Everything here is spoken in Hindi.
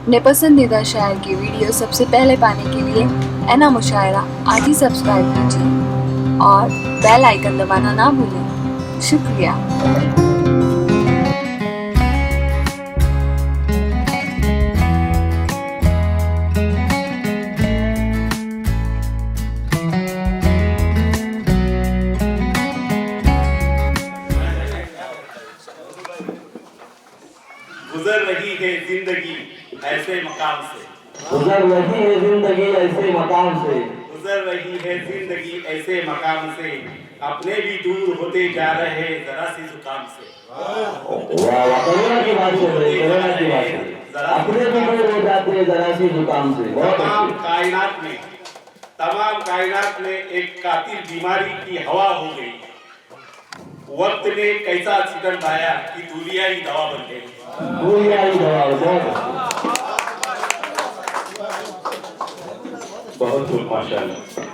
अपने पसंदीदा शायर की वीडियो सबसे पहले पाने के लिए एना मुशायरा आज ही सब्सक्राइब कीजिए और बेल आइकन दबाना ना भूलें। शुक्रिया। गुजर रही है जिंदगी ऐसे मकाम से, गुजर रही है जिंदगी ऐसे मकाम से, गुजर रही है जिंदगी ऐसे मकाम से, अपने भी दूर होते जा रहे जरा सी जुकाम से। वाह वाह, कोरोना की बात से, कोरोना की बात से अपने भी दूर हो जाते हैं जरा सी जुकाम से। तमाम कायनात में एक कातिल बीमारी की हवा हो गई। वक्त ने कैसा सितम ढाया कि दुनिया ही दवा बन गई। दुनिया ही दवा। बहुत खूब, माशाल्लाह।